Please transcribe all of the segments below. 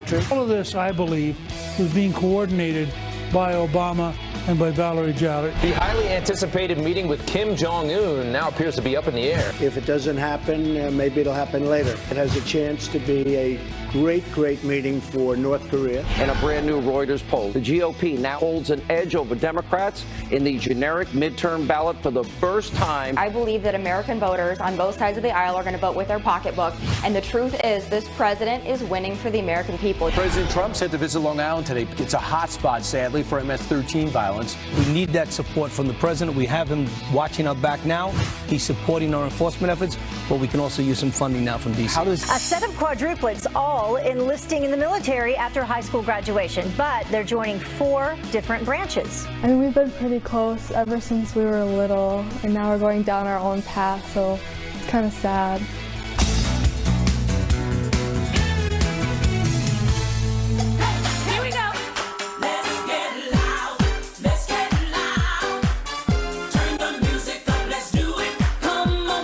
All of this, I believe, was being coordinated by Obama and by Valerie Jarrett. The highly anticipated meeting with Kim Jong-un now appears to be up in the air. If it doesn't happen, maybe it'll happen later. It has a chance to be a great meeting for North Korea. In a brand new Reuters poll, the GOP now holds an edge over Democrats in the generic midterm ballot for the first time. I believe that American voters on both sides of the aisle are going to vote with their pocketbook. And the truth is, this president is winning for the American people. President Trump said to visit Long Island today. It's a hot spot, sadly, for MS-13 violence. We need that support from the president. We have him watching our back now. He's supporting our enforcement efforts, but we can also use some funding now from D.C. A set of quadruplets all enlisting in the military after high school graduation, but they're joining 4 different branches. I mean, we've been pretty close ever since we were little, and now we're going down our own path, so it's kind of sad.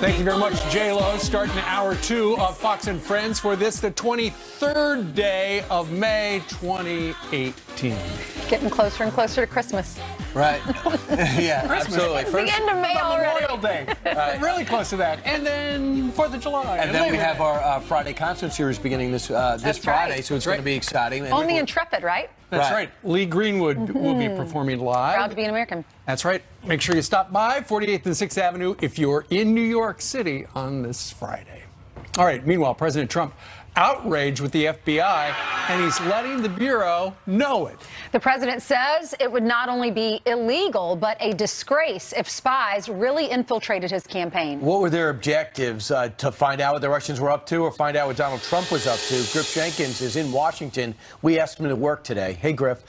Thank you very much, J-Lo. Starting hour 2 of Fox and Friends for this, the 23rd day of May 2018. Getting closer and closer to Christmas. Right. Yeah, absolutely. It's the end of May already. Memorial Day. Really close to that. And then 4th of July. And then we have our Friday concert series beginning this Friday, so it's going to be exciting. On the Intrepid, right? That's right. Lee Greenwood will be performing live. Proud to be an American. That's right. Make sure you stop by 48th and 6th Avenue if you're in New York City on this Friday. All right. Meanwhile, President Trump outraged with the FBI, and he's letting the Bureau know it. The president says it would not only be illegal, but a disgrace if spies really infiltrated his campaign. What were their objectives? To find out what the Russians were up to or find out what Donald Trump was up to? Griff Jenkins is in Washington. We asked him to work today. Hey, Griff.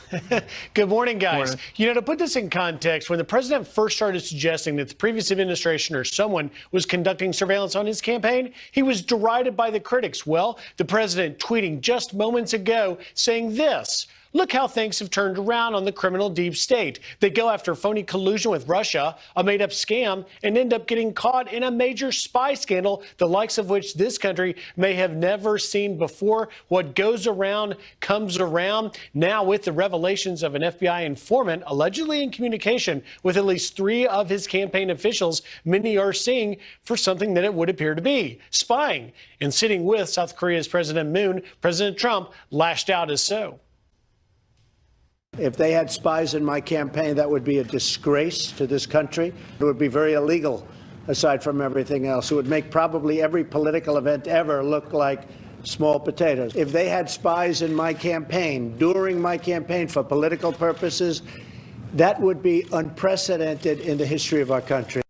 Good morning, guys. Morning. You know, to put this in context, when the president first started suggesting that the previous administration or someone was conducting surveillance on his campaign, he was derided by the critics. Well, the president tweeting just moments ago saying this: look how things have turned around on the criminal deep state. They go after phony collusion with Russia, a made-up scam, and end up getting caught in a major spy scandal, the likes of which this country may have never seen before. What goes around comes around. Now, with the revelations of an FBI informant allegedly in communication with at least 3 of his campaign officials, many are seeing for something that it would appear to be spying. And sitting with South Korea's President Moon, President Trump lashed out as so. If they had spies in my campaign, that would be a disgrace to this country. It would be very illegal, aside from everything else. It would make probably every political event ever look like small potatoes. If they had spies in my campaign, during my campaign for political purposes, that would be unprecedented in the history of our country.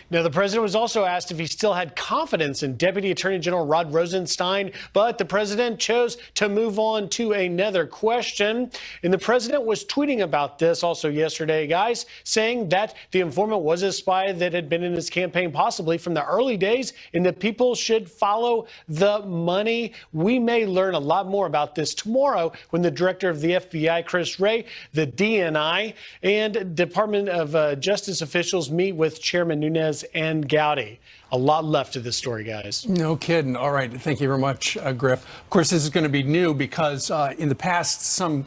Now, the president was also asked if he still had confidence in Deputy Attorney General Rod Rosenstein, but the president chose to move on to another question. And the president was tweeting about this also yesterday, guys, saying that the informant was a spy that had been in his campaign possibly from the early days and that people should follow the money. We may learn a lot more about this tomorrow when the director of the FBI, Chris Wray, the DNI, and Department of Justice officials meet with Chairman Nunes and Gowdy. A lot left to this story, guys. No kidding. All right. Thank you very much, Griff. Of course, this is going to be new because in the past, some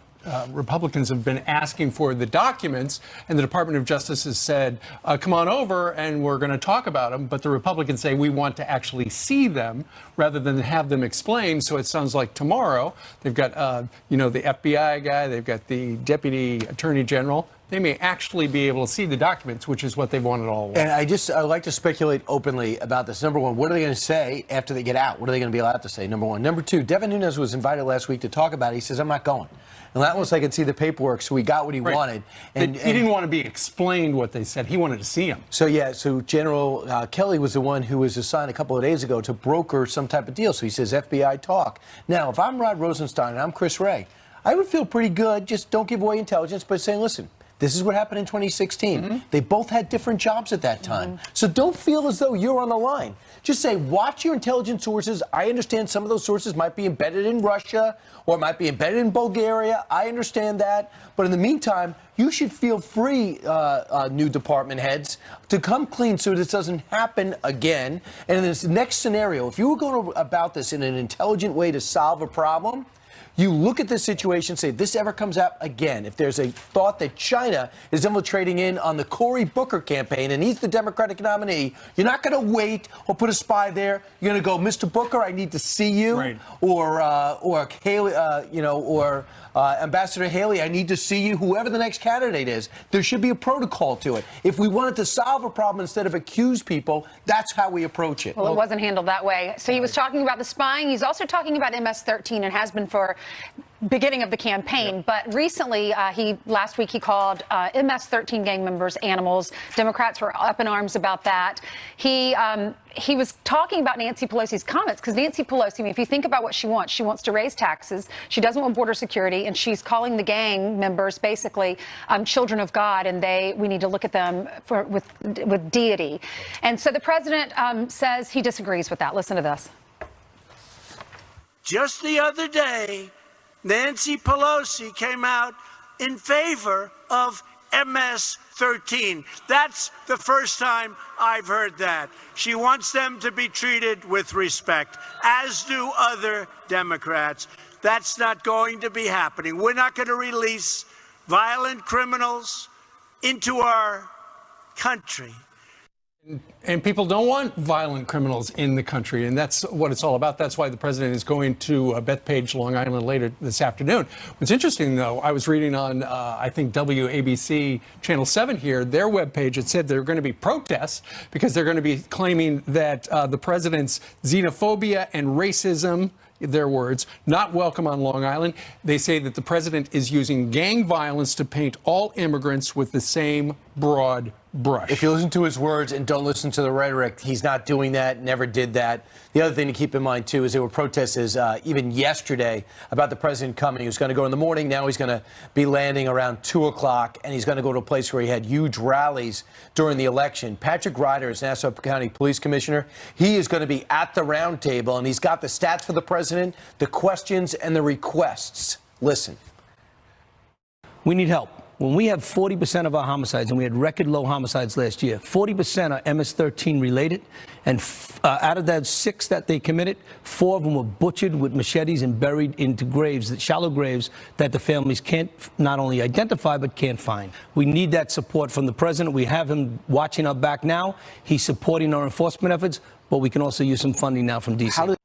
Republicans have been asking for the documents, and the Department of Justice has said, come on over and we're going to talk about them. But the Republicans say we want to actually see them rather than have them explained. So it sounds like tomorrow they've got, the FBI guy, they've got the Deputy Attorney General. They may actually be able to see the documents, which is what they've wanted all along. And I like to speculate openly about this. Number one, what are they going to say after they get out? What are they going to be allowed to say? Number one. Number two, Devin Nunes was invited last week to talk about it. He says, I'm not going. And that was I could see the paperwork, so he got what he wanted. And he didn't want to be explained what they said. He wanted to see him. So General Kelly was the one who was assigned a couple of days ago to broker some type of deal. So he says FBI talk. Now, if I'm Rod Rosenstein and I'm Chris Wray, I would feel pretty good. Just don't give away intelligence, but saying, listen, this is what happened in 2016. Mm-hmm. They both had different jobs at that time. Mm-hmm. So don't feel as though you're on the line. Just say, watch your intelligence sources. I understand some of those sources might be embedded in Russia or might be embedded in Bulgaria. I understand that. But in the meantime, you should feel free, new department heads, to come clean so this doesn't happen again. And in this next scenario, if you were going about this in an intelligent way to solve a problem, You look at this situation, say, this ever comes out again, if there's a thought that China is infiltrating in on the Cory Booker campaign and he's the Democratic nominee, you're not going to wait or put a spy there. You're going to go, Mr. Booker, I need to see you. Right. Or Haley, Ambassador Haley, I need to see you, whoever the next candidate is. There should be a protocol to it. If we wanted to solve a problem instead of accuse people, that's how we approach it. Well, it wasn't handled that way. So he was talking about the spying. He's also talking about MS-13 and has been for beginning of the campaign. Yep. But recently, last week, he called MS-13 gang members animals. Democrats were up in arms about that. He was talking about Nancy Pelosi's comments, because Nancy Pelosi, I mean, if you think about what she wants to raise taxes. She doesn't want border security, and she's calling the gang members basically children of God, and we need to look at them with deity. And so the president says he disagrees with that. Listen to this. Just the other day, Nancy Pelosi came out in favor of MS-13. That's the first time I've heard that. She wants them to be treated with respect, as do other Democrats. That's not going to be happening. We're not going to release violent criminals into our country. And people don't want violent criminals in the country, and that's what it's all about. That's why the president is going to Bethpage, Long Island later this afternoon. What's interesting, though, I was reading on, I think, WABC Channel 7 here, their webpage, it said there are going to be protests because they're going to be claiming that the president's xenophobia and racism, their words, not welcome on Long Island. They say that the president is using gang violence to paint all immigrants with the same broad brush. If you listen to his words and don't listen to the rhetoric, he's not doing that, never did that. The other thing to keep in mind, too, is there were protests even yesterday about the president coming. He was going to go in the morning. Now he's going to be landing around 2 o'clock, and he's going to go to a place where he had huge rallies during the election. Patrick Ryder is Nassau County Police Commissioner. He is going to be at the round table, and he's got the stats for the president, the questions, and the requests. Listen. We need help. When we have 40% of our homicides, and we had record low homicides last year, 40% are MS-13 related, and out of that 6 that they committed, 4 of them were butchered with machetes and buried into graves, shallow graves that the families can't not only identify but can't find. We need that support from the president. We have him watching our back now. He's supporting our enforcement efforts, but we can also use some funding now from D.C.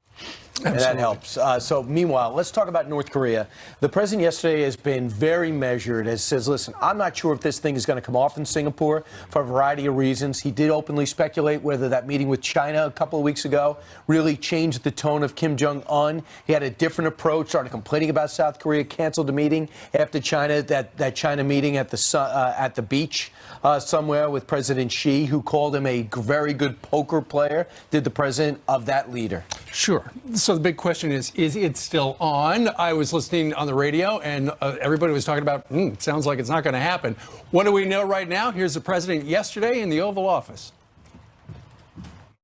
And that helps. So meanwhile, let's talk about North Korea. The president yesterday has been very measured, as says, listen, I'm not sure if this thing is going to come off in Singapore for a variety of reasons. He did openly speculate whether that meeting with China a couple of weeks ago really changed the tone of Kim Jong-un. He had a different approach, started complaining about South Korea, canceled the meeting after China, that China meeting at the beach somewhere with President Xi, who called him a very good poker player. Did the president of that leader? Sure. So the big question is it still on? I was listening on the radio, and everybody was talking about, it sounds like it's not going to happen. What do we know right now? Here's the president yesterday in the Oval Office.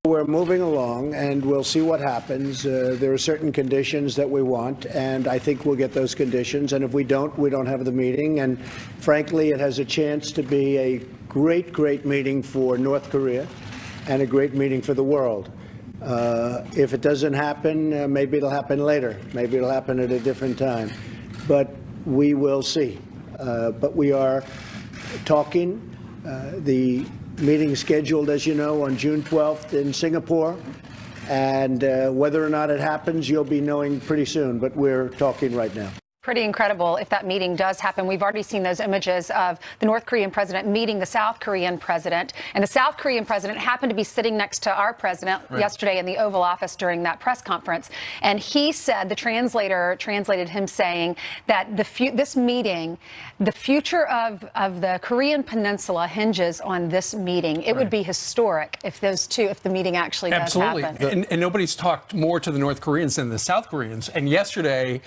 We're moving along, and we'll see what happens. There are certain conditions that we want, and I think we'll get those conditions. And if we don't have the meeting. And frankly, it has a chance to be a great, great meeting for North Korea and a great meeting for the world. If it doesn't happen, maybe it'll happen later. Maybe it'll happen at a different time. But we will see. But we are talking. The meeting scheduled, as you know, on June 12th in Singapore. And whether or not it happens, you'll be knowing pretty soon. But we're talking right now. Pretty incredible if that meeting does happen. We've already seen those images of the North Korean president meeting the South Korean president. And the South Korean president happened to be sitting next to our president yesterday in the Oval Office during that press conference. And he said, the translator translated him saying that this meeting, the future of the Korean peninsula hinges on this meeting. It would be historic if the meeting actually does happen. And nobody's talked more to the North Koreans than the South Koreans. And yesterday,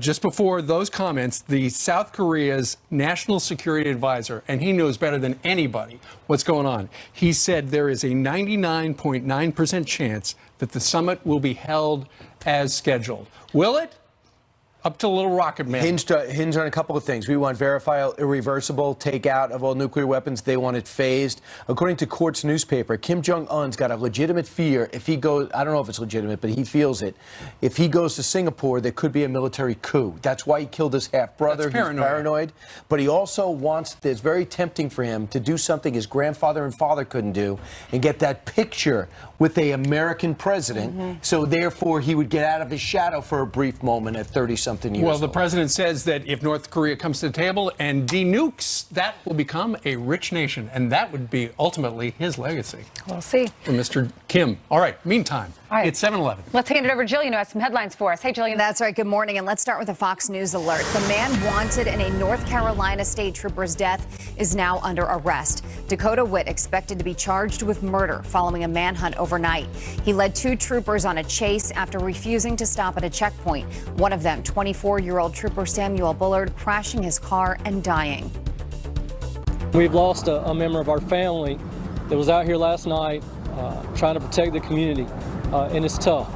just before those comments, the South Korea's national security advisor, and he knows better than anybody what's going on, he said there is a 99.9% chance that the summit will be held as scheduled. Will it? Up to Little Rocket Man. Hinged on a couple of things. We want verifiable, irreversible takeout of all nuclear weapons. They want it phased. According to Quartz newspaper, Kim Jong-un's got a legitimate fear. If he goes, I don't know if it's legitimate, but he feels it. If he goes to Singapore, there could be a military coup. That's why he killed his half-brother. He's paranoid. But he also wants, it's very tempting for him to do something his grandfather and father couldn't do and get that picture with a American president. So therefore, he would get out of his shadow for a brief moment at 30-something years Well, the old. president says that if North Korea comes to the table and denukes, that will become a rich nation, and that would be ultimately his legacy. We'll see. For Mr. Kim. All right, meantime, it's 7-11. Let's hand it over to Jillian, who has some headlines for us. Hey, Jillian. That's right. Good morning. And let's start with a Fox News alert. The man wanted in a North Carolina state trooper's death is now under arrest. Dakota Witt expected to be charged with murder following a manhunt overnight. He led 2 troopers on a chase after refusing to stop at a checkpoint. One of them, 24-year-old Trooper Samuel Bullard, crashing his car and dying. We've lost a member of our family that was out here last night trying to protect the community, and it's tough.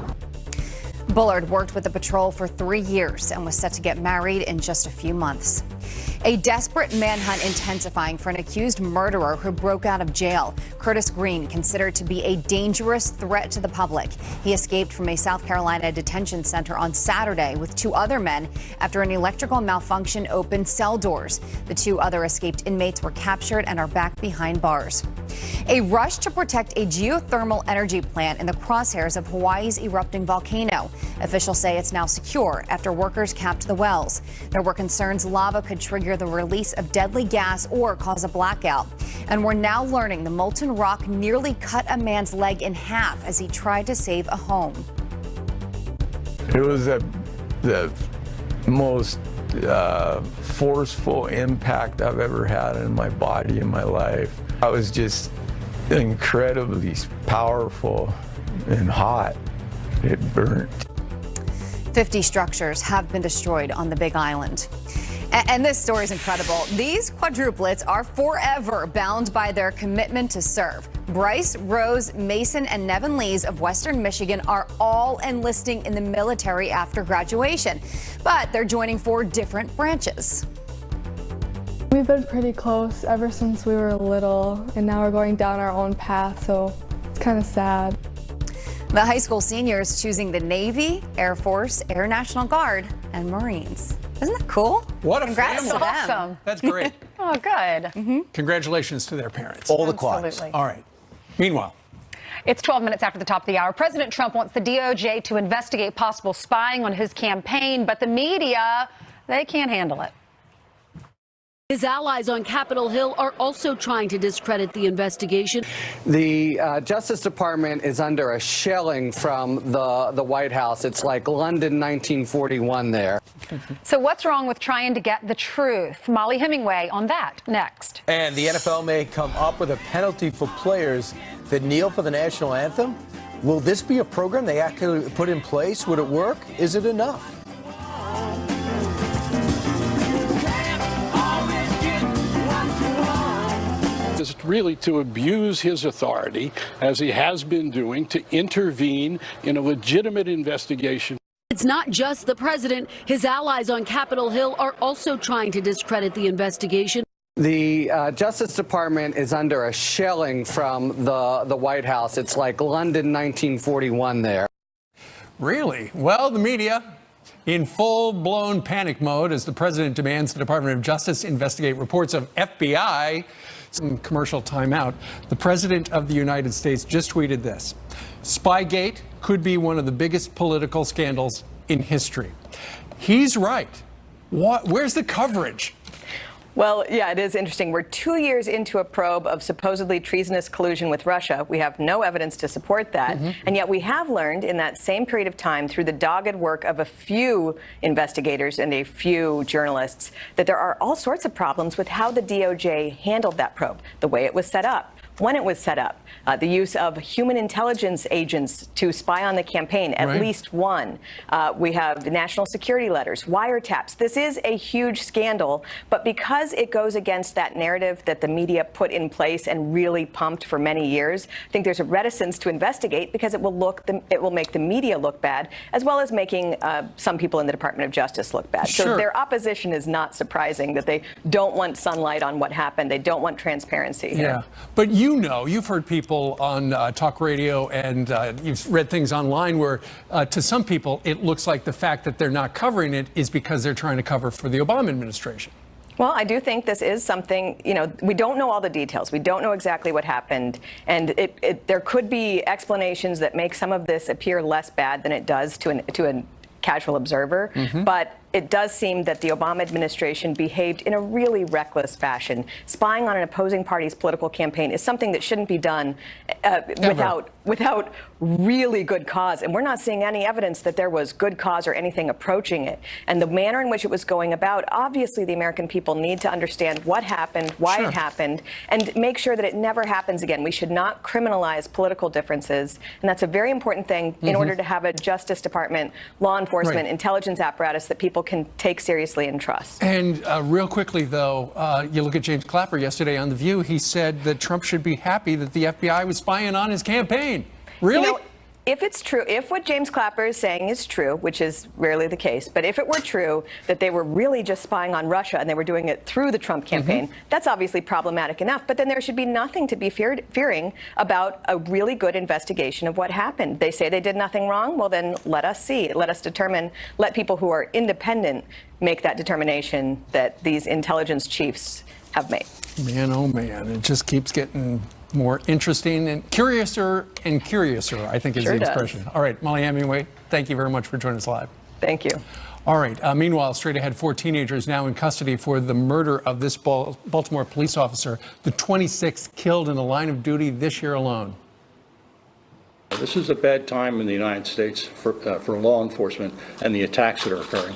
Bullard worked with the patrol for 3 years and was set to get married in just a few months. A desperate manhunt intensifying for an accused murderer who broke out of jail. Curtis Green, considered to be a dangerous threat to the public. He escaped from a South Carolina detention center on Saturday with 2 other men after an electrical malfunction opened cell doors. The 2 other escaped inmates were captured and are back behind bars. A rush to protect a geothermal energy plant in the crosshairs of Hawaii's erupting volcano. Officials say it's now secure after workers capped the wells. There were concerns lava could trigger the release of deadly gas or cause a blackout. And we're now learning the molten rock nearly cut a man's leg in half as he tried to save a home. It was the most forceful impact I've ever had in my body in my life. I was just incredibly powerful and hot. It burnt. 50 structures have been destroyed on the Big Island. And this story is incredible. These quadruplets are forever bound by their commitment to serve. Bryce, Rose, Mason, and Nevin Lees of Western Michigan are all enlisting in the military after graduation, but they're joining 4 different branches. We've been pretty close ever since we were little, and now we're going down our own path, so it's kind of sad. The high school seniors choosing the Navy, Air Force, Air National Guard, and Marines. Isn't that cool? What a Congrats family. to them. Awesome. That's great. Oh, good. Congratulations to their parents. All the clocks. Absolutely. All right. Meanwhile. It's 12 minutes after the top of the hour. President Trump wants the DOJ to investigate possible spying on his campaign, but the media, they can't handle it. His allies on Capitol Hill are also trying to discredit the investigation. The Justice Department is under a shelling from the White House. It's like London 1941 there. So what's wrong with trying to get the truth? Molly Hemingway on that next. And the NFL may come up with a penalty for players that kneel for the national anthem. Will this be a program they actually put in place? Would it work? Is it enough? Is really to abuse his authority, as he has been doing, to intervene in a legitimate investigation. It's not just the president. His allies on Capitol Hill are also trying to discredit the investigation. The Justice Department is under a shelling from the White House. It's like London 1941 there. Really? Well, the media in full-blown panic mode as the president demands the Department of Justice investigate reports of FBI. Some commercial timeout. The president of the United States just tweeted this: Spygate could be one of the biggest political scandals in history. He's right. Where's the coverage? Well, yeah, it is interesting. We're 2 years into a probe of supposedly treasonous collusion with Russia. We have no evidence to support that. And yet we have learned in that same period of time, through the dogged work of a few investigators and a few journalists, that there are all sorts of problems with how the DOJ handled that probe, the way it was set up, when it was set up. The use of human intelligence agents to spy on the campaign, at least one. We have national security letters, wiretaps. This is a huge scandal, but because it goes against that narrative that the media put in place and really pumped for many years, I think there's a reticence to investigate because it will make the media look bad, as well as making some people in the Department of Justice look bad. So their opposition is not surprising, that they don't want sunlight on what happened. They don't want transparency here. Yeah, but you've heard people on talk radio and you've read things online where to some people it looks like the fact that they're not covering it is because they're trying to cover for the Obama administration. Well, I do think this is something, we don't know all the details. We don't know exactly what happened. And there could be explanations that make some of this appear less bad than it does to a casual observer. But it does seem that the Obama administration behaved in a really reckless fashion. Spying on an opposing party's political campaign is something that shouldn't be done without really good cause. And we're not seeing any evidence that there was good cause or anything approaching it. And the manner in which it was going about, obviously the American people need to understand what happened, why it happened, and make sure that it never happens again. We should not criminalize political differences. And that's a very important thing in order to have a Justice Department, law enforcement, intelligence apparatus that people can take seriously and trust. And real quickly, though, you look at James Clapper yesterday on The View. He said that Trump should be happy that the FBI was spying on his campaign. Really? If it's true, if what James Clapper is saying is true, which is rarely the case, but if it were true that they were really just spying on Russia and they were doing it through the Trump campaign, that's obviously problematic enough. But then there should be nothing to be fearing about a really good investigation of what happened. They say they did nothing wrong. Well, then let us see. Let us determine. Let people who are independent make that determination that these intelligence chiefs have made. Man, oh man, it just keeps getting more interesting and curiouser, I think is the expression. All right, Molly Hemingway, thank you very much for joining us live. Thank you. All right, meanwhile, straight ahead, 4 teenagers now in custody for the murder of this Baltimore police officer, the 26th killed in the line of duty this year alone. This is a bad time in the United States for law enforcement and the attacks that are occurring.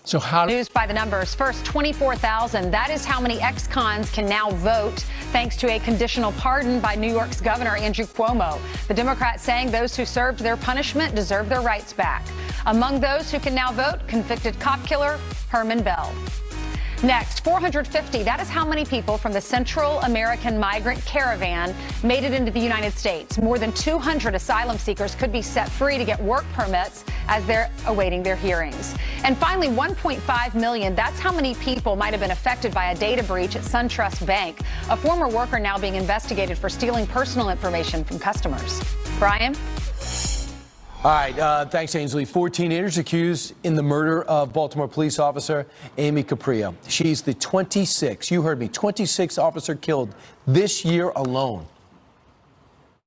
So how News by the numbers. First, 24,000. That is how many ex-cons can now vote, thanks to a conditional pardon by New York's Governor Andrew Cuomo. The Democrats saying those who served their punishment deserve their rights back. Among those who can now vote, convicted cop killer Herman Bell. Next, 450. That is how many people from the Central American Migrant Caravan made it into the United States. More than 200 asylum seekers could be set free to get work permits as they're awaiting their hearings. And finally, 1.5 million. That's how many people might have been affected by a data breach at SunTrust Bank. A former worker now being investigated for stealing personal information from customers. Brian? All right, thanks, Ainsley. 4 teenagers accused in the murder of Baltimore police officer Amy Caprio. She's the 26th, you heard me, 26th officer killed this year alone.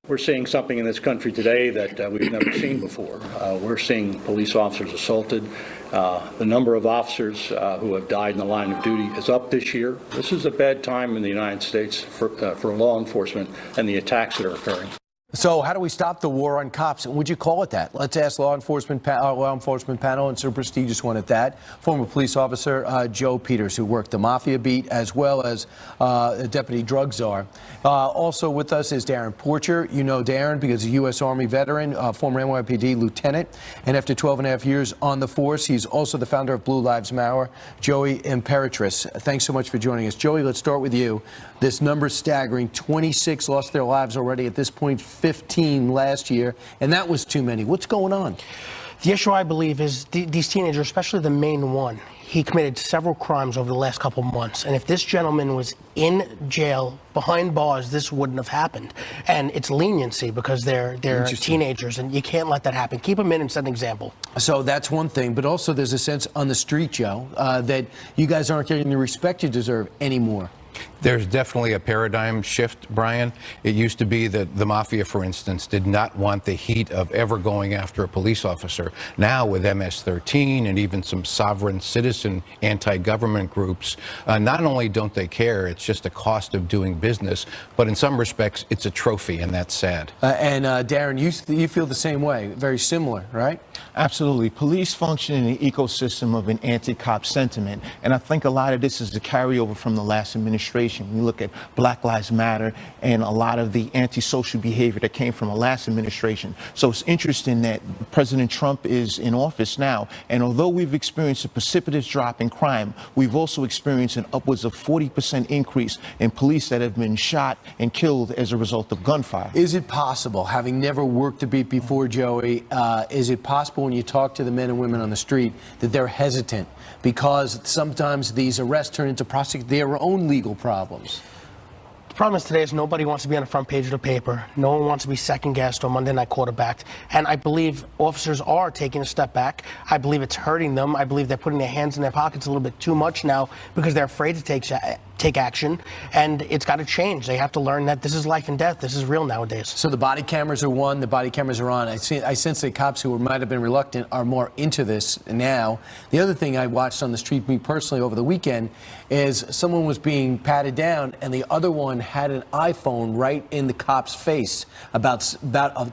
We're seeing something in this country today that we've never seen before. We're seeing police officers assaulted. The number of officers who have died in the line of duty is up this year. This is a bad time in the United States for law enforcement and the attacks that are occurring. So how do we stop the war on cops? Would you call it that? Let's ask law enforcement panel, and so prestigious one at that. Former police officer Joe Peters, who worked the mafia beat as well as a deputy drug czar. Also with us is Darren Porcher. You know Darren because he's a U.S. Army veteran, former NYPD lieutenant, and after 12 and a half years on the force, he's also the founder of Blue Lives Matter. Joey Imperatrice, thanks so much for joining us. Joey, let's start with you. This number's staggering. 26 lost their lives already at this point. 15 last year, and that was too many. What's going on? The issue, I believe, is these teenagers, especially the main one, he committed several crimes over the last couple of months. And if this gentleman was in jail behind bars, this wouldn't have happened. And it's leniency because they're teenagers, and you can't let that happen. Keep them in and set an example. So that's one thing, but also there's a sense on the street, Joe, that you guys aren't getting the respect you deserve anymore. There's definitely a paradigm shift, Brian. It used to be that the mafia, for instance, did not want the heat of ever going after a police officer. Now with MS-13 and even some sovereign citizen anti-government groups, not only don't they care, it's just a cost of doing business, but in some respects, it's a trophy, and that's sad. And Darren, you feel the same way, very similar, right? Absolutely. Police function in an ecosystem of an anti-cop sentiment, and I think a lot of this is the carryover from the last administration. administration. We look at Black Lives Matter and a lot of the antisocial behavior that came from the last administration. So it's interesting that President Trump is in office now, and although we've experienced a precipitous drop in crime, we've also experienced an upwards of 40% increase in police that have been shot and killed as a result of gunfire. Is it possible, having never worked the beat before, Joey, is it possible when you talk to the men and women on the street that they're hesitant because sometimes these arrests turn into their own legal problems? The problem is today is nobody wants to be on the front page of the paper. No one wants to be second-guessed or Monday night quarterbacked. And I believe officers are taking a step back. I believe it's hurting them. I believe they're putting their hands in their pockets a little bit too much now because they're afraid to take action. And it's got to change. They have to learn that this is life and death. This is real nowadays. So the body cameras are one, the body cameras are on. I sense that cops who might have been reluctant are more into this now. The other thing I watched on the street, me personally, over the weekend, is someone was being patted down and the other one had an iPhone right in the cop's face about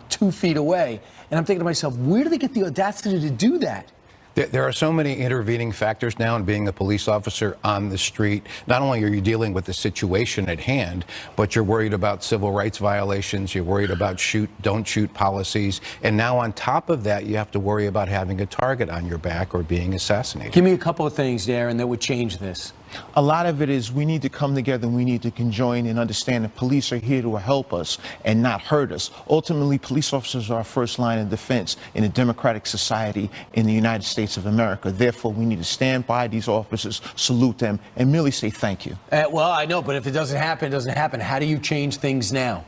2 feet away. And I'm thinking to myself, where do they get the audacity to do that? There are so many intervening factors now in being a police officer on the street. Not only are you dealing with the situation at hand, but you're worried about civil rights violations, you're worried about shoot, don't shoot policies, and now on top of that, you have to worry about having a target on your back or being assassinated. Give me a couple of things, Darren, that would change this. A lot of it is we need to come together and we need to conjoin and understand that police are here to help us and not hurt us. Ultimately, police officers are our first line of defense in a democratic society in the United States of America. Therefore, we need to stand by these officers, salute them, and merely say thank you. Well, I know, but if it doesn't happen, it doesn't happen. How do you change things now?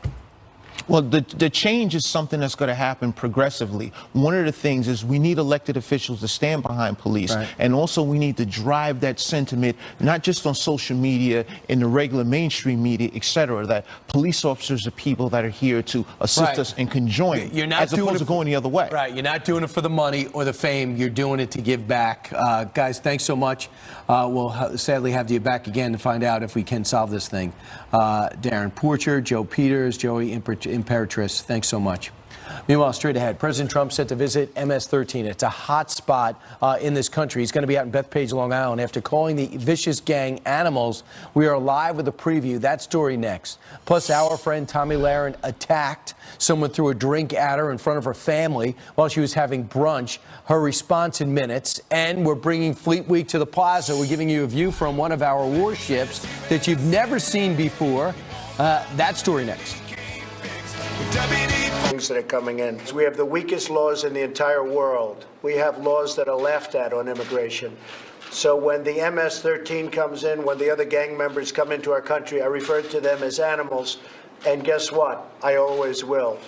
Well, the change is something that's going to happen progressively. One of the things is we need elected officials to stand behind police. Right. And also we need to drive that sentiment, not just on social media, in the regular mainstream media, et cetera, that police officers are people that are here to assist us and conjoin, as opposed to going the other way. Right. You're not doing it for the money or the fame. You're doing it to give back. Guys, thanks so much. We'll sadly have you back again to find out if we can solve this thing. Darren Porcher, Joe Peters, Joey Imperatrice, thanks so much. Meanwhile, straight ahead, President Trump set to visit MS-13. It's a hot spot in this country. He's going to be out in Bethpage, Long Island. After calling the vicious gang animals, we are live with a preview. That story next. Plus, our friend Tomi Lahren attacked. Someone threw a drink at her in front of her family while she was having brunch. Her response in minutes. And we're bringing Fleet Week to the Plaza. We're giving you a view from one of our warships that you've never seen before. That story next. Things that are coming in. We have the weakest laws in the entire world. We have laws that are laughed at on immigration. So when the MS-13 comes in, when the other gang members come into our country, I refer to them as animals. And guess what? I always will.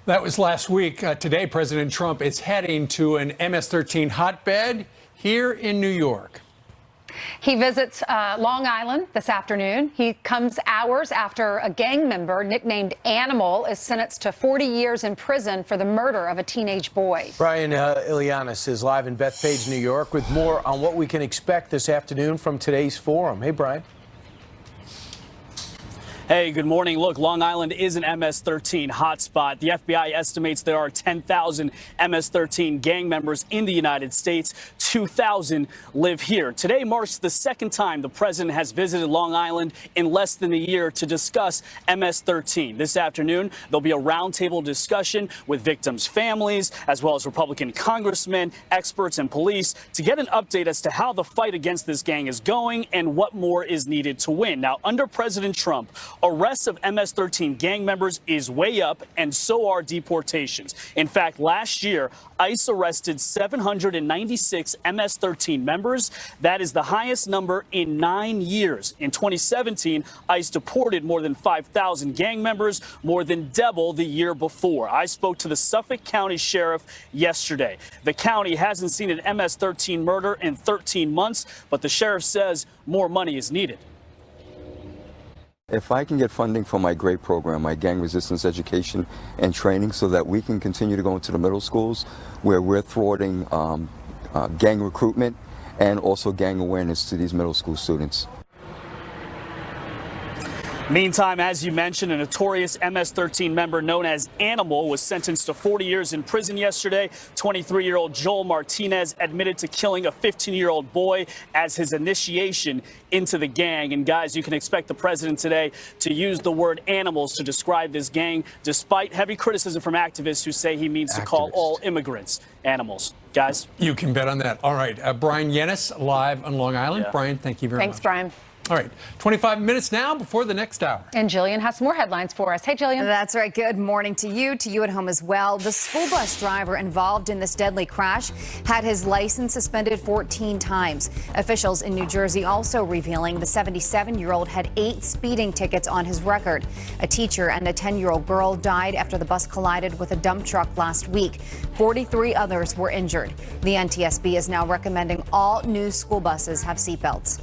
That was last week. Today, President Trump is heading to an MS-13 hotbed here in New York. He visits Long Island this afternoon. He comes hours after a gang member nicknamed Animal is sentenced to 40 years in prison for the murder of a teenage boy. Brian Ilianis is live in Bethpage, New York, with more on what we can expect this afternoon from today's forum. Hey, Brian. Hey, good morning. Look, Long Island is an MS-13 hotspot. The FBI estimates there are 10,000 MS-13 gang members in the United States. 2,000 live here. Today marks the second time the president has visited Long Island in less than a year to discuss MS-13. This afternoon, there'll be a roundtable discussion with victims' families, as well as Republican congressmen, experts, and police to get an update as to how the fight against this gang is going and what more is needed to win. Now, under President Trump, arrests of MS-13 gang members is way up, and so are deportations. In fact, last year, ICE arrested 796 MS-13 members. That is the highest number in 9 years. In 2017, ICE deported more than 5,000 gang members, more than double the year before. I spoke to the Suffolk County Sheriff yesterday. The county hasn't seen an MS-13 murder in 13 months, but the sheriff says more money is needed. If I can get funding for my GREAT program, my gang resistance education and training, so that we can continue to go into the middle schools where we're thwarting gang recruitment and also gang awareness to these middle school students. Meantime, as you mentioned, a notorious MS-13 member known as Animal was sentenced to 40 years in prison yesterday. 23-year-old Joel Martinez admitted to killing a 15-year-old boy as his initiation into the gang. And guys, you can expect the president today to use the word animals to describe this gang, despite heavy criticism from activists who say he means to call all immigrants animals. Guys? You can bet on that. All right. Brian Yennis, live on Long Island. Yeah. Brian, thank you very much. Thanks, Brian. All right, 25 minutes now before the next hour. And Jillian has some more headlines for us. Hey, Jillian. That's right. Good morning to you at home as well. The school bus driver involved in this deadly crash had his license suspended 14 times. Officials in New Jersey also revealing the 77-year-old had 8 speeding tickets on his record. A teacher and a 10-year-old girl died after the bus collided with a dump truck last week. 43 others were injured. The NTSB is now recommending all new school buses have seatbelts.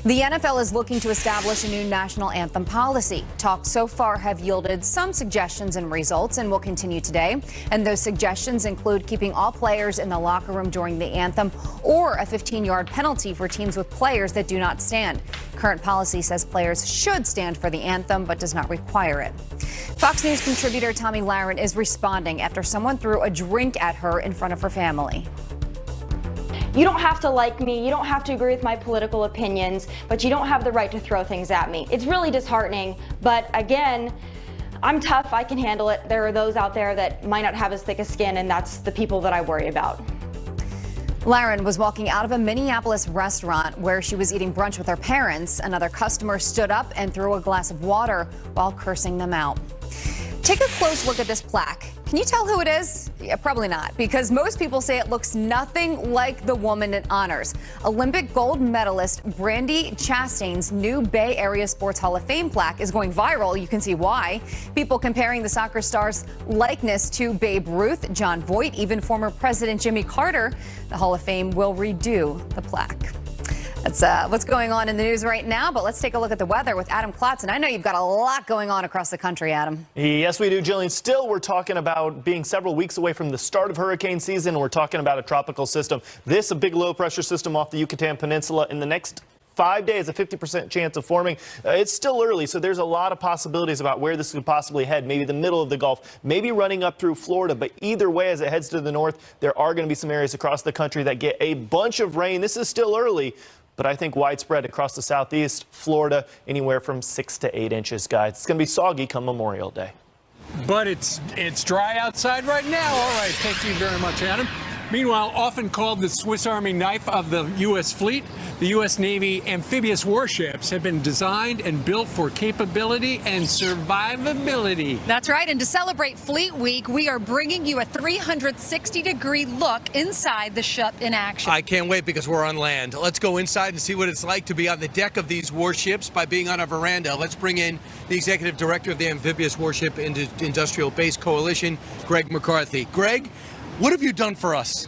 The NFL is looking to establish a new national anthem policy. Talks so far have yielded some suggestions and results and will continue today. And those suggestions include keeping all players in the locker room during the anthem or a 15-yard penalty for teams with players that do not stand. Current policy says players should stand for the anthem but does not require it. Fox News contributor Tomi Lahren is responding after someone threw a drink at her in front of her family. You don't have to like me, you don't have to agree with my political opinions, but you don't have the right to throw things at me. It's really disheartening, but again, I'm tough, I can handle it. There are those out there that might not have as thick a skin, and that's the people that I worry about. Lahren was walking out of a Minneapolis restaurant where she was eating brunch with her parents. Another customer stood up and threw a glass of water while cursing them out. Take a close look at this plaque. Can you tell who it is? Yeah, probably not, because most people say it looks nothing like the woman it honors. Olympic gold medalist Brandi Chastain's new Bay Area Sports Hall of Fame plaque is going viral. You can see why. People comparing the soccer star's likeness to Babe Ruth, John Voight, even former President Jimmy Carter. The Hall of Fame will redo the plaque. That's what's going on in the news right now, but let's take a look at the weather with Adam Klotz. And I know you've got a lot going on across the country, Adam. Yes, we do, Jillian. Still, we're talking about being several weeks away from the start of hurricane season. We're talking about a tropical system. This, a big low pressure system off the Yucatan Peninsula. In the next 5 days, a 50% chance of forming. It's still early, so there's a lot of possibilities about where this could possibly head. Maybe the middle of the Gulf, maybe running up through Florida. But either way, as it heads to the north, there are going to be some areas across the country that get a bunch of rain. This is still early, but I think widespread across the southeast, Florida, anywhere from 6 to 8 inches, guys. It's going to be soggy come Memorial Day. But it's dry outside right now. All right, thank you very much, Adam. Meanwhile, often called the Swiss Army knife of the U.S. fleet, the U.S. Navy amphibious warships have been designed and built for capability and survivability. That's right. And to celebrate Fleet Week, we are bringing you a 360-degree look inside the ship in action. I can't wait because we're on land. Let's go inside and see what it's like to be on the deck of these warships by being on a veranda. Let's bring in the executive director of the Amphibious Warship Industrial Base Coalition, Greg McCarthy. Greg, what have you done for us?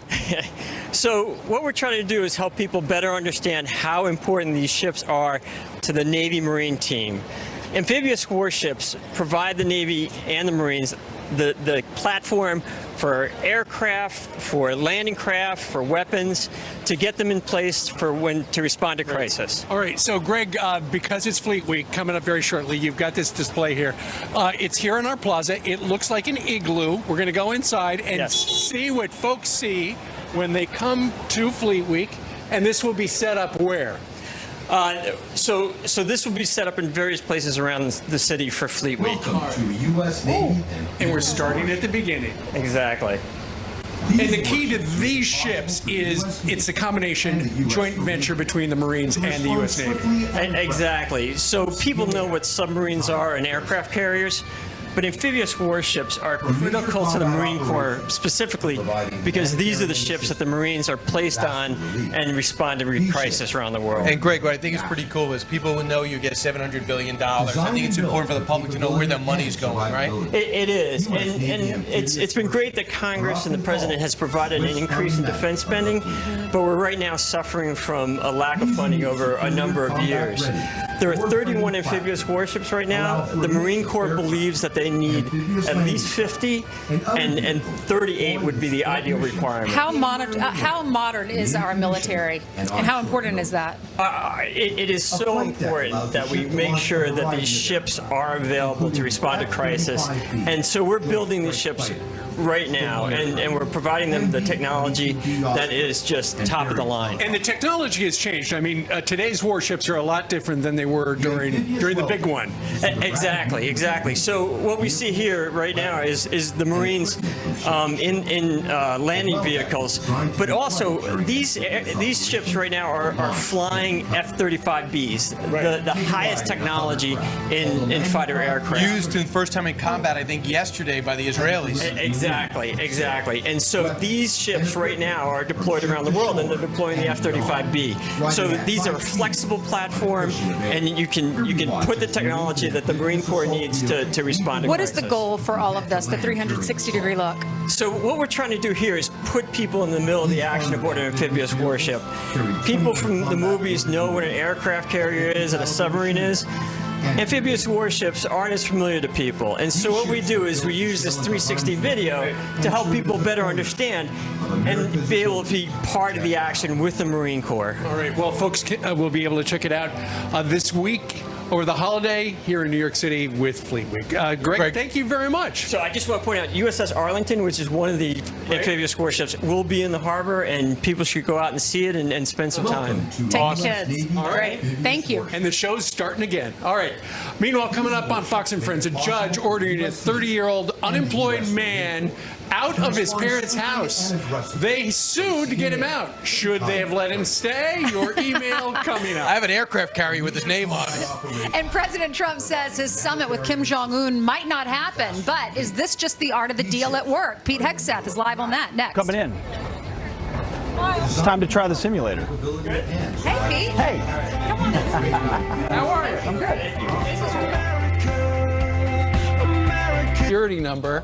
So what we're trying to do is help people better understand how important these ships are to the Navy Marine team. Amphibious warships provide the Navy and the Marines the platform for aircraft, for landing craft, for weapons, to get them in place for when to respond to crisis. All right, so Greg, because it's Fleet Week coming up very shortly, you've got this display here. It's here in our plaza. It looks like an igloo. We're going to go inside and see what folks see when they come to Fleet Week, and this will be set up where? So this will be set up in various places around the city for Fleet Week. Welcome to U.S. Navy. And we're starting at the beginning. Exactly. And the key to these ships is it's a combination joint venture between the Marines and the U.S. Navy. Exactly. So people know what submarines are and aircraft carriers. But amphibious warships are critical to the Marine Corps specifically because these are the ships that the Marines are placed on and respond to crisis around the world. And Greg, what I think is pretty cool is people will know you get $700 billion. I think it's important for the public to know where their money's going, right? It is. And it's been great that Congress and the President has provided an increase in defense spending, but we're right now suffering from a lack of funding over a number of years. There are 31 amphibious warships right now. The Marine Corps believes that they they need at least 50, and 38 would be the ideal requirement. How modern is our military, and how important is that? It is so important that we make sure that these ships are available to respond to crisis, and so we're building these ships right now, and we're providing them the technology that is just top of the line. And the technology has changed. I mean, today's warships are a lot different than they were during the big one. Exactly. So what we see here right now is the Marines in landing vehicles, but also these ships right now are flying F-35Bs, the highest technology in fighter aircraft. Used in first time in combat, I think, yesterday by the Israelis. Exactly. And so these ships right now are deployed around the world, and they're deploying the F-35B. So these are flexible platform, and you can put the technology that the Marine Corps needs to respond to What crisis. is the goal for all of this, the 360-degree look? So what we're trying to do here is put people in the middle of the action aboard an amphibious warship. People from the movies know what an aircraft carrier is and a submarine is. Amphibious warships aren't as familiar to people, and so what we do is we use this 360 video to help people better understand and be able to be part of the action with the Marine Corps. All right, well, folks will be able to check it out this week over the holiday here in New York City with Fleet Week. Greg, thank you very much. So I just want to point out USS Arlington, which is one of the amphibious warships, will be in the harbor, and people should go out and see it and spend some time. Take the kids. All right. Thank you. And the show's starting again. All right. Meanwhile, coming up on Fox and Friends, a judge ordering a 30-year-old unemployed man out of his parents' house. They sued to get him out. Should they have let him stay? Your email coming up. I have an aircraft carrier with his name on it. And President Trump says his summit with Kim Jong-un might not happen. But is this just the art of the deal at work? Pete Hegseth is live on that next. Coming in. It's time to try the simulator. Hey, Pete. Hey. Come on in. How are you? I'm good. Security number.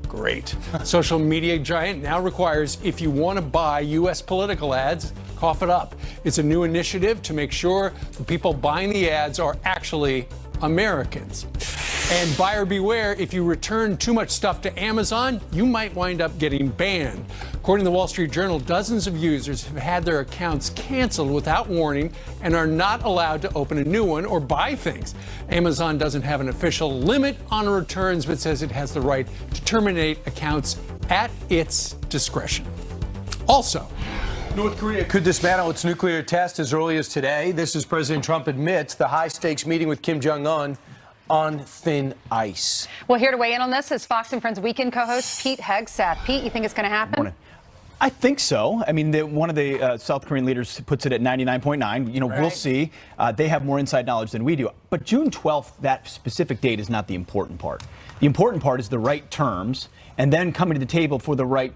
Great. Social media giant now requires if you want to buy U.S. political ads, cough it up. It's a new initiative to make sure the people buying the ads are actually Americans. And buyer beware, if you return too much stuff to Amazon, you might wind up getting banned. According to the Wall Street Journal, dozens of users have had their accounts canceled without warning and are not allowed to open a new one or buy things. Amazon doesn't have an official limit on returns, but says it has the right to terminate accounts at its discretion. Also, North Korea could dismantle its nuclear test as early as today. This is President Trump admits the high-stakes meeting with Kim Jong-un on thin ice. Well, here to weigh in on this is Fox and Friends weekend co-host Pete Hegseth. Pete, you think it's going to happen? Morning. I think so. I mean, one of the South Korean leaders puts it at 99.9. You know, we'll see. They have more inside knowledge than we do. But June 12th, that specific date is not the important part. The important part is the right terms and then coming to the table for the right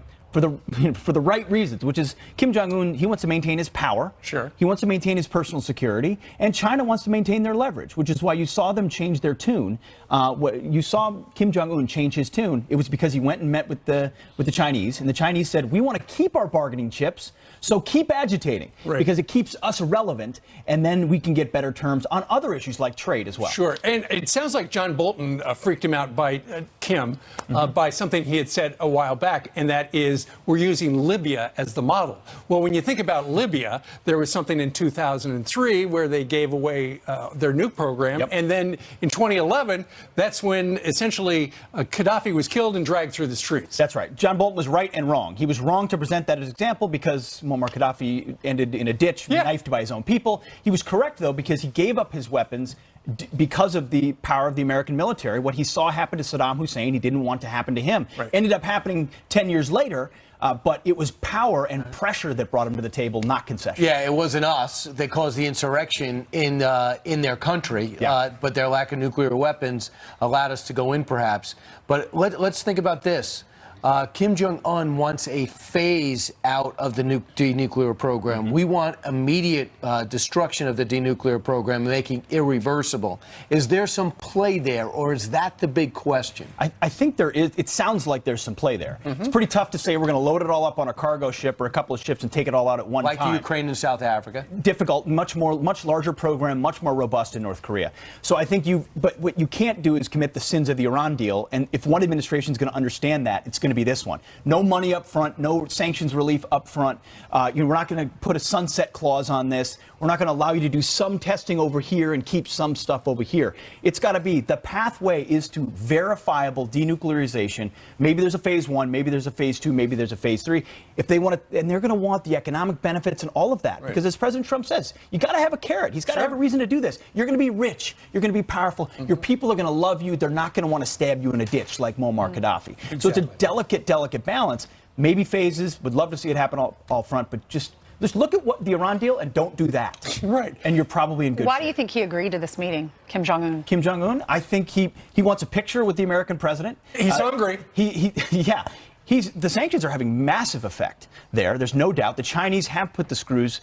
reasons, which is Kim Jong-un, he wants to maintain his power. Sure. He wants to maintain his personal security, and China wants to maintain their leverage, which is why you saw them change their tune. You saw Kim Jong-un change his tune. It was because he went and met with the Chinese, and the Chinese said, we want to keep our bargaining chips, so keep agitating, because it keeps us relevant, and then we can get better terms on other issues like trade as well. Sure. And it sounds like John Bolton freaked him out by Kim by something he had said a while back, and that is, we're using Libya as the model. Well, when you think about Libya, there was something in 2003 where they gave away their nuke program. Yep. And then in 2011, that's when essentially Gaddafi was killed and dragged through the streets. That's right. John Bolton was right and wrong. He was wrong to present that as an example because Muammar Gaddafi ended in a ditch, knifed by his own people. He was correct, though, because he gave up his weapons because of the power of the American military. What he saw happen to Saddam Hussein, he didn't want to happen to him. Right. Ended up happening 10 years later, but it was power and pressure that brought him to the table, not concession. Yeah, it wasn't us that caused the insurrection in their country, but their lack of nuclear weapons allowed us to go in, perhaps. But let's think about this. Kim Jong-un wants a phase out of the denuclear program. We want immediate destruction of the denuclear program, making it irreversible. Is there some play there, or is that the big question? I think there is. It sounds like there's some play there. It's pretty tough to say we're going to load it all up on a cargo ship or a couple of ships and take it all out at one time. Like the Ukraine and South Africa? Difficult, much larger program, much more robust in North Korea. So I think but what you can't do is commit the sins of the Iran deal. And if one administration is going to understand that, it's going to be this one. No money up front, no sanctions relief up front. We're not going to put a sunset clause on this. We're not going to allow you to do some testing over here and keep some stuff over here. It's got to be, the pathway is to verifiable denuclearization. Maybe there's a phase 1, maybe there's a phase 2, maybe there's a phase 3. If they want to, and they're going to want the economic benefits and all of that. Right. Because as President Trump says, you got to have a carrot. He's got to have a reason to do this. You're going to be rich. You're going to be powerful. Your people are going to love you. They're not going to want to stab you in a ditch like Muammar Gaddafi. Exactly. So it's a delicate balance. Maybe phases. Would love to see it happen all front, but just look at what the Iran deal and don't do that. Right. And you're probably in good Why shape. do you think he agreed to this meeting, Kim Jong-un? Kim Jong-un, I think he wants a picture with the American president. He's hungry. The sanctions are having massive effect there. There's no doubt. The Chinese have put the screws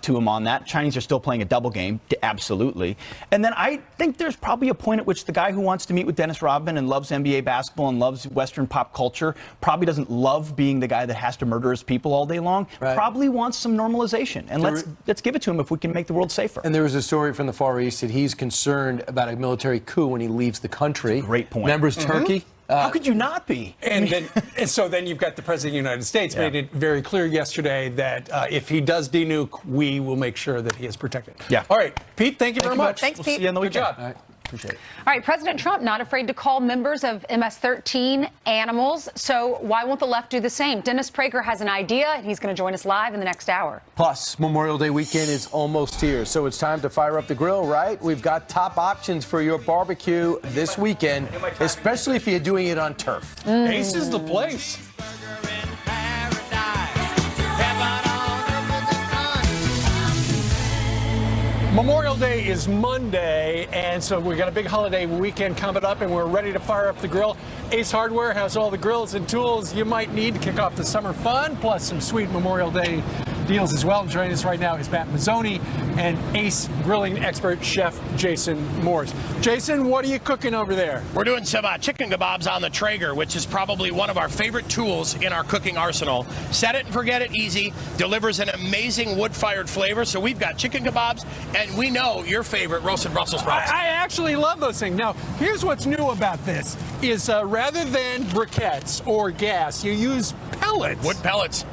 to him on that. Chinese are still playing a double game, absolutely. And then I think there's probably a point at which the guy who wants to meet with Dennis Rodman and loves NBA basketball and loves Western pop culture, probably doesn't love being the guy that has to murder his people all day long, probably wants some normalization. And let's give it to him if we can make the world safer. And there was a story from the Far East that he's concerned about a military coup when he leaves the country. Great point. Remembers Turkey? How could you not be? And so then you've got the President of the United States made it very clear yesterday that if he does denuke, we will make sure that he is protected. Yeah. All right, Pete, thank you very much. Thanks, We'll Pete. see you on the weekend. Good job. All right. Appreciate it. All right, President Trump not afraid to call members of MS-13 animals. So why won't the left do the same? Dennis Prager has an idea, and he's going to join us live in the next hour. Plus, Memorial Day weekend is almost here, so it's time to fire up the grill, right? We've got top options for your barbecue this weekend, especially if you're doing it on turf. Ace is the place. Memorial Day is Monday, and so we've got a big holiday weekend coming up, and we're ready to fire up the grill. Ace Hardware has all the grills and tools you might need to kick off the summer fun, plus some sweet Memorial Day deals as well. Joining us right now is Matt Mazzoni and Ace grilling expert chef Jason Morse. Jason, what are you cooking over there? We're doing some chicken kebabs on the Traeger, which is probably one of our favorite tools in our cooking arsenal. Set it and forget it easy, delivers an amazing wood-fired flavor. So we've got chicken kebabs, and we know your favorite roasted Brussels sprouts. I actually love those things. Now, here's what's new about this is rather than briquettes or gas, you use pellets. Wood pellets.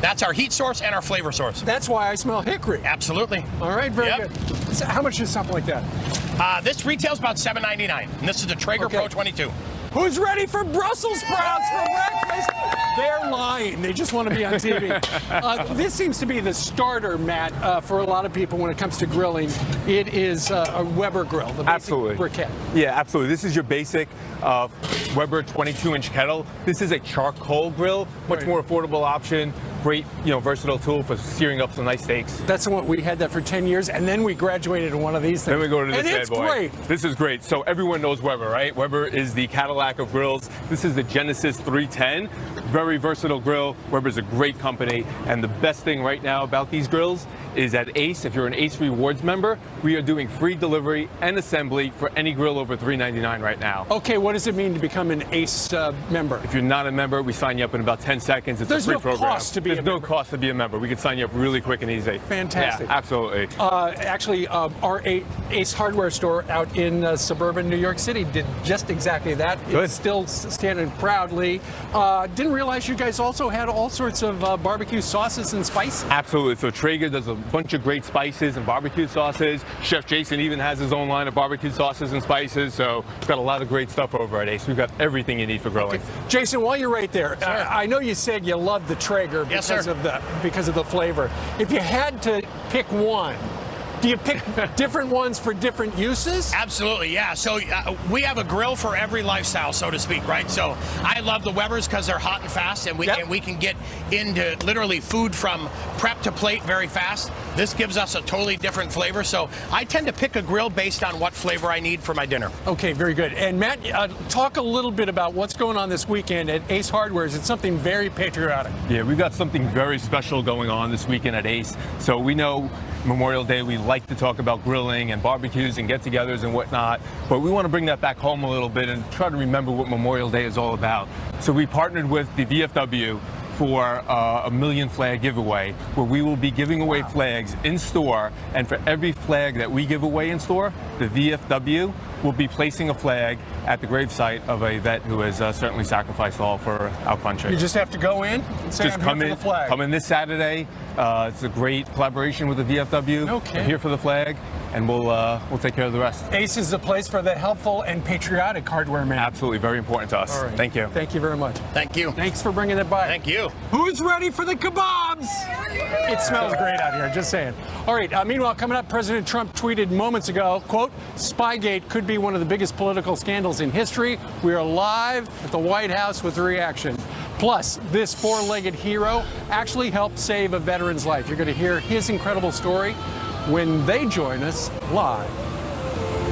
That's our heat source and our flavor source. That's why I smell hickory. Absolutely. All right, very good. So how much is something like that? This retails about $7.99, and this is the Traeger Pro 22. Who's ready for Brussels sprouts for breakfast? They're lying. They just want to be on TV. This seems to be the starter, Matt, for a lot of people when it comes to grilling. It is a Weber grill, the basic briquette. Yeah, absolutely. This is your basic Weber 22-inch kettle. This is a charcoal grill, much more affordable option. Great, versatile tool for searing up some nice steaks. That's what we had that for 10 years, and then we graduated to one of these things. Then we go to this bad boy. Great. This is great. So everyone knows Weber, right? Weber is the Cadillac of grills. This is the Genesis 310. Very versatile grill. Weber's a great company, and the best thing right now about these grills is at Ace, if you're an Ace Rewards member, we are doing free delivery and assembly for any grill over $3.99 right now. Okay, what does it mean to become an Ace member? If you're not a member, we sign you up in about 10 seconds. It's a free program. There's no cost to be a member. There's no cost to be a member. We can sign you up really quick and easy. Fantastic. Yeah, absolutely. Actually, our Ace Hardware store out in suburban New York City did just exactly that. Good. It's still standing proudly. Didn't realize you guys also had all sorts of barbecue sauces and spices. Absolutely. So Traeger does a bunch of great spices and barbecue sauces. Chef Jason even has his own line of barbecue sauces and spices. So we've got a lot of great stuff over at Ace. We've got everything you need for grilling. Okay. Jason, while you're right there, I know you said you love the Traeger because of the flavor. If you had to pick one, Do you pick different ones for different uses? Absolutely, yeah. So we have a grill for every lifestyle, so to speak, right? So I love the Webers because they're hot and fast, and we can get into literally food from prep to plate very fast. This gives us a totally different flavor. So I tend to pick a grill based on what flavor I need for my dinner. Okay, very good. And Matt, talk a little bit about what's going on this weekend at Ace Hardware's. It's something very patriotic. Yeah, we've got something very special going on this weekend at Ace. So we know Memorial Day, we like to talk about grilling and barbecues and get-togethers and whatnot, but we want to bring that back home a little bit and try to remember what Memorial Day is all about. So we partnered with the VFW for a million flag giveaway, where we will be giving away flags in store, and for every flag that we give away in store, the VFW will be placing a flag at the gravesite of a vet who has certainly sacrificed all for our country. You just have to go in and say, just I'm come here in, for the flag. Come in this Saturday. It's a great collaboration with the VFW. Okay. I'm here for the flag, and we'll take care of the rest. Ace is a place for the helpful and patriotic hardware man. Absolutely, very important to us. All right. Thank you. Thank you very much. Thank you. Thanks for bringing that by. Thank you. Who's ready for the kebabs? It smells great out here, just saying. All right, meanwhile, coming up, President Trump tweeted moments ago, quote, Spygate could be one of the biggest political scandals in history. We are live at the White House with a reaction. Plus, this four-legged hero actually helped save a veteran's life. You're going to hear his incredible story when they join us live.